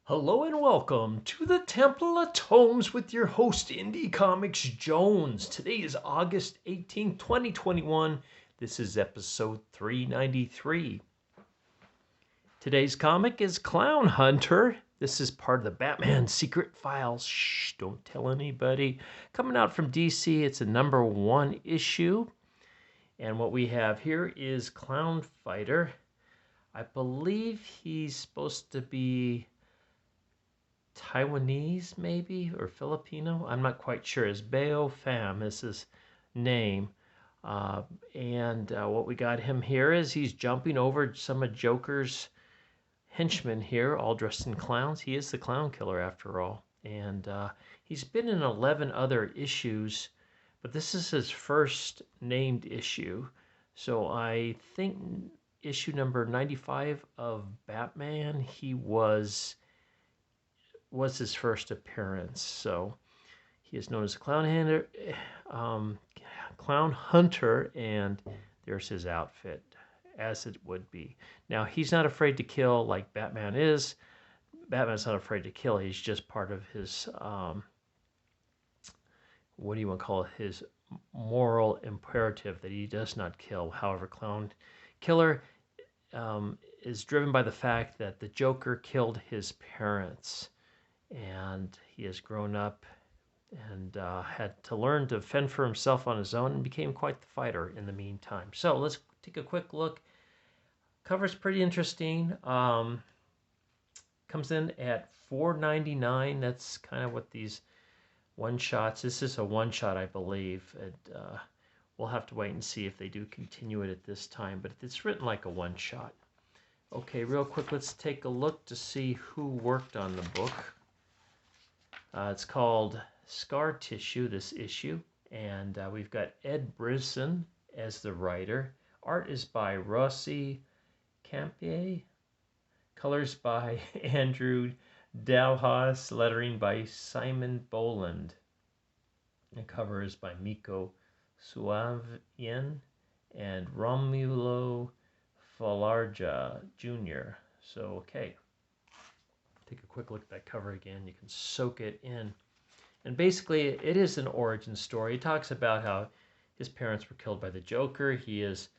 Hello and welcome to the Temple of Tomes with your host, Indie Comics Jones. Today is August 18th, 2021. This is episode 393. Today's comic is Clownhunter. This is part of the Batman Secret Files. Shh, don't tell anybody. Coming out from DC, it's a #1 issue. And what we have here is Clown Fighter. I believe he's supposed to be Taiwanese, maybe, or Filipino. I'm not quite sure. It's Bao Pham is his name. What we got him here is he's jumping over some of Joker's henchmen here, all dressed in clowns. He is the clown killer, after all. And he's been in 11 other issues, but this is his first named issue. So I think issue number 95 of Batman, he was his first appearance. So he is known as Clown Hunter, and there's his outfit, as it would be. Now, he's not afraid to kill like Batman is. Batman's not afraid to kill. He's just part of his, what do you want to call it? His moral imperative that he does not kill. However, Clown Killer is driven by the fact that the Joker killed his parents. And he has grown up and had to learn to fend for himself on his own and became quite the fighter in the meantime. So let's take a quick look. Cover's pretty interesting. Comes in at $4.99. That's kind of what these one-shots. This is a one-shot, I believe. We'll have to wait and see if they do continue it at this time, but it's written like a one-shot. Okay, real quick, let's take a look to see who worked on the book. It's called Scar Tissue, this issue, and we've got Ed Brisson as the writer. Art is by Rossi Campier, colors by Andrew Dalhaus, lettering by Simon Boland. The cover is by Miko Suavian and Romulo Falarja Jr. So, okay. Take a quick look at that cover again. You can soak it in. And basically, it is an origin story. He talks about how his parents were killed by the Joker. He is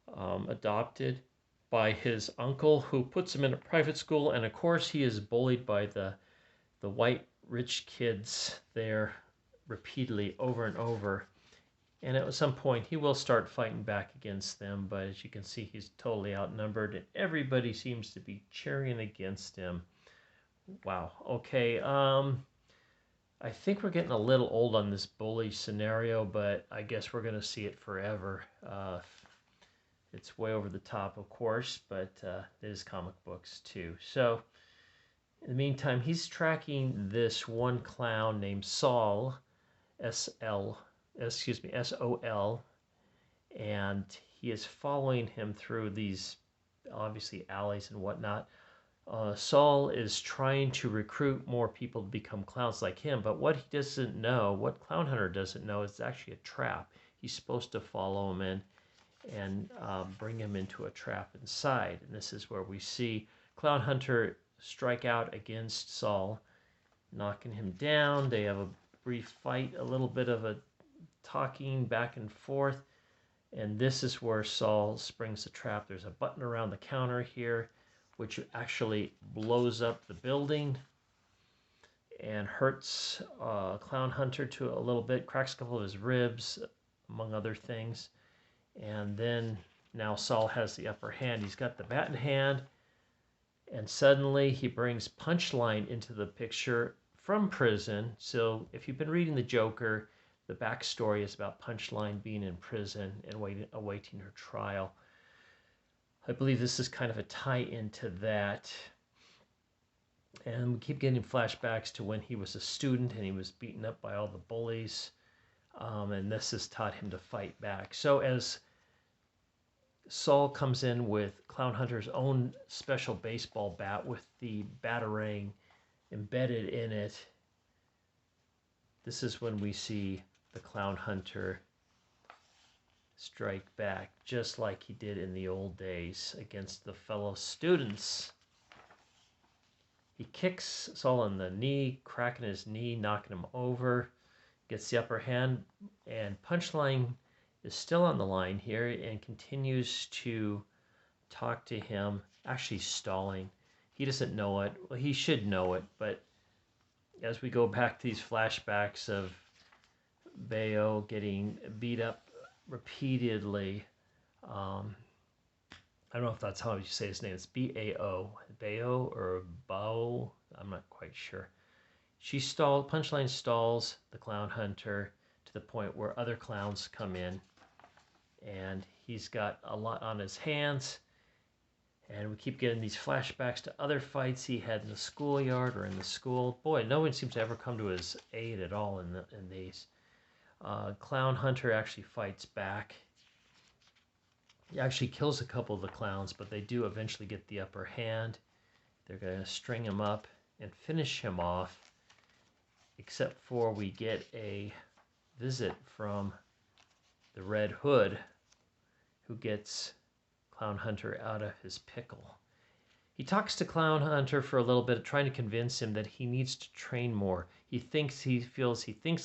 adopted by his uncle, who puts him in a private school. And of course, he is bullied by the white rich kids there repeatedly over and over. And at some point, he will start fighting back against them. But as you can see, he's totally outnumbered. And everybody seems to be cheering against him. Wow. Okay. I think we're getting a little old on this bully scenario, but I guess we're going to see it forever. It's way over the top, of course, but it is comic books too. So, in the meantime, he's tracking this one clown named Sol, S-L, S-O-L, and he is following him through these, obviously, alleys and whatnot. Saul is trying to recruit more people to become clowns like him, but what he doesn't know, what Clownhunter doesn't know, is it's actually a trap. He's supposed to follow him in and bring him into a trap inside. And this is where we see Clownhunter strike out against Saul, knocking him down. They have a brief fight, a little bit of a talking back and forth. And this is where Saul springs the trap. There's a button around the counter here, which actually blows up the building and hurts Clownhunter to a little bit, cracks a couple of his ribs, among other things. And then now Saul has the upper hand. He's got the bat in hand, and suddenly he brings Punchline into the picture from prison. So if you've been reading The Joker, the backstory is about Punchline being in prison and awaiting her trial. I believe this is kind of a tie-in to that. And we keep getting flashbacks to when he was a student and he was beaten up by all the bullies. And this has taught him to fight back. So as Saul comes in with Clownhunter's own special baseball bat with the batarang embedded in it, this is when we see the Clownhunter strike back, just like he did in the old days against the fellow students. He kicks Saul in the knee, cracking his knee, knocking him over, gets the upper hand, and Punchline is still on the line here and continues to talk to him, actually stalling. He doesn't know it. Well, he should know it, but as we go back to these flashbacks of Bayo getting beat up repeatedly, I don't know if that's how you say his name. It's B-A-O. Bayo or Bao. I'm not quite sure. Punchline stalls the clown hunter to the point where other clowns come in. And he's got a lot on his hands. And we keep getting these flashbacks to other fights he had in the schoolyard or in the school. Boy, no one seems to ever come to his aid at all in these. Clownhunter actually fights back. He actually kills a couple of the clowns, but they do eventually get the upper hand. They're going to string him up and finish him off, except for we get a visit from the Red Hood, who gets Clownhunter out of his pickle. He talks to Clownhunter for a little bit, trying to convince him that he needs to train more. He thinks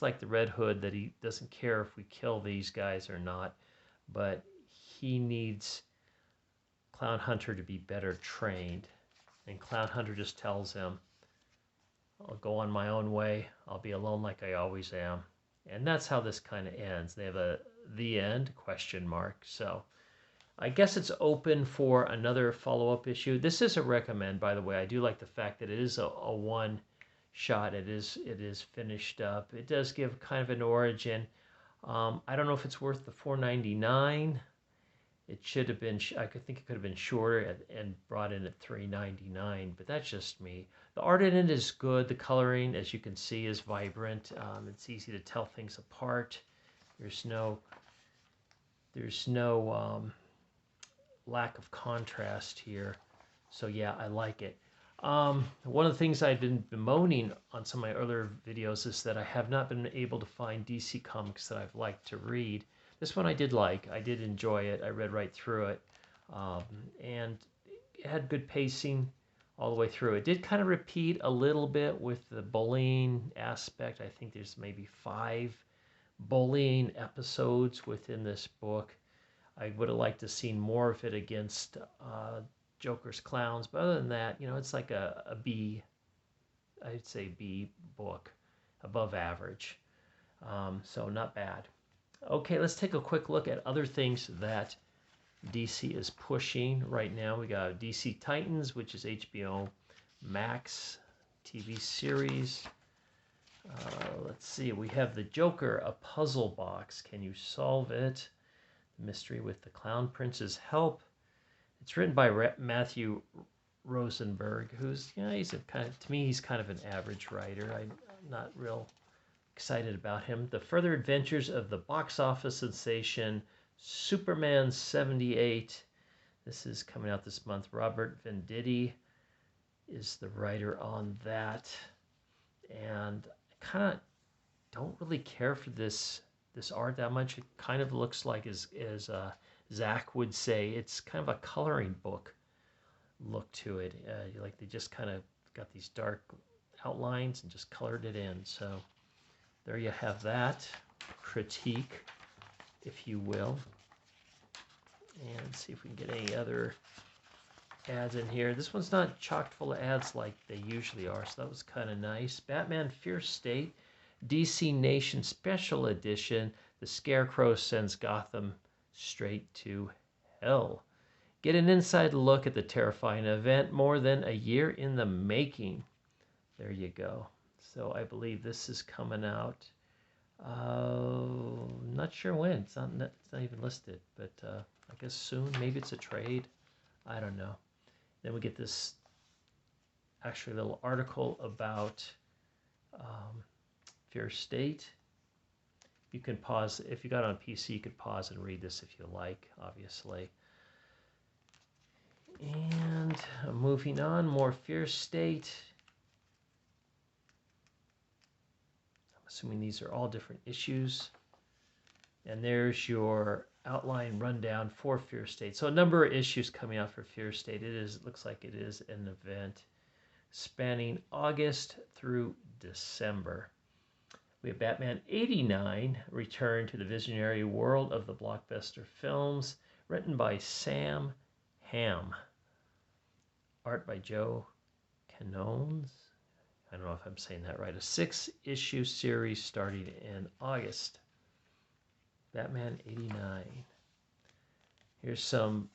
like the Red Hood, that he doesn't care if we kill these guys or not, but he needs Clownhunter to be better trained. And Clownhunter just tells him, I'll go on my own way. I'll be alone like I always am. And that's how this kind of ends. They have the end ? So I guess it's open for another follow-up issue. This is a recommend, by the way. I do like the fact that it is a one shot. It is finished up. It does give kind of an origin. I don't know if it's worth the $4.99. It should have been. I think it could have been shorter and brought in at $3.99. But that's just me. The art in it is good. The coloring, as you can see, is vibrant. It's easy to tell things apart. There's no lack of contrast here. So yeah, I like it. One of the things I've been bemoaning on some of my earlier videos is that I have not been able to find DC comics that I've liked to read. This one I did like. I did enjoy it. I read right through it. And it had good pacing all the way through. It did kind of repeat a little bit with the bullying aspect. I think there's maybe 5 bullying episodes within this book. I would have liked to seen more of it against Joker's clowns, but other than that, it's like a B, I'd say B book, above average. So not bad. Okay, let's take a quick look at other things that DC is pushing right now. We got DC Titans, which is HBO Max TV series. Let's see, we have The Joker, a puzzle box. Can you solve it? The mystery with the Clown Prince's help. It's written by Matthew Rosenberg, who's, he's to me, he's kind of an average writer. I'm not real excited about him. The further adventures of the box office sensation Superman 78. This is coming out this month. Robert Venditti is the writer on that. And I kind of don't really care for this art that much. It kind of looks like, as Zach would say, it's kind of a coloring book look to it. Like they just kind of got these dark outlines and just colored it in. So there you have that critique, if you will. And see if we can get any other ads in here. This one's not chock full of ads like they usually are, so that was kind of nice. Batman Fierce State, DC Nation Special Edition. The Scarecrow sends Gotham straight to hell. Get an inside look at the terrifying event, more than a year in the making. There you go. So I believe this is coming out. Not sure when. It's not even listed, but I guess soon. Maybe it's a trade. I don't know. Then we get this actually little article about Fierce State. You can pause. If you got on PC, you could pause and read this if you like, obviously. And moving on, more Fierce State. I'm assuming these are all different issues. And there's your outline rundown for Fierce State. So a number of issues coming out for Fierce State. It looks like it is an event. spanning August through December. We have Batman 89, return to the visionary world of the blockbuster films, written by Sam Hamm. Art by Joe Canones. I don't know if I'm saying that right. A 6-issue series starting in August. Batman 89. Here's some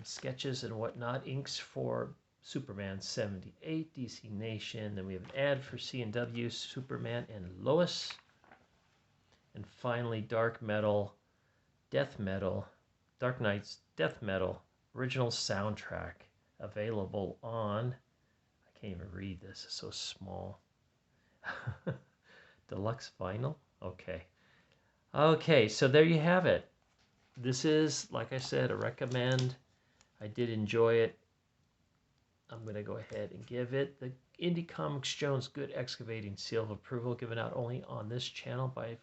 sketches and whatnot. Inks for Superman 78, DC Nation. Then we have an ad for C&W, Superman and Lois. And finally, Dark Knight's Death Metal original soundtrack, available on, I can't even read this, it's so small. Deluxe vinyl? Okay, so there you have it. This is, like I said, a recommend. I did enjoy it. I'm going to go ahead and give it the Indie Comics Jones Good Excavating seal of approval, given out only on this channel by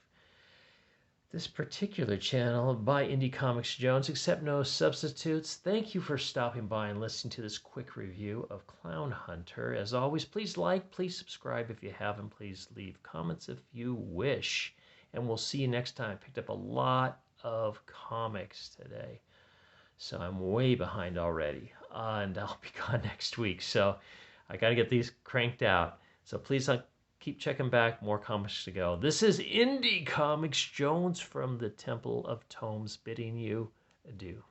this particular channel by Indie Comics Jones, accept no substitutes. Thank you for stopping by and listening to this quick review of Clownhunter. As always, please like, please subscribe if you haven't, please leave comments if you wish. And we'll see you next time. Picked up a lot of comics today, so I'm way behind already, and I'll be gone next week, so I got to get these cranked out. So please keep checking back, more comics to go. This is Indie Comics Jones from the Temple of Tomes bidding you adieu.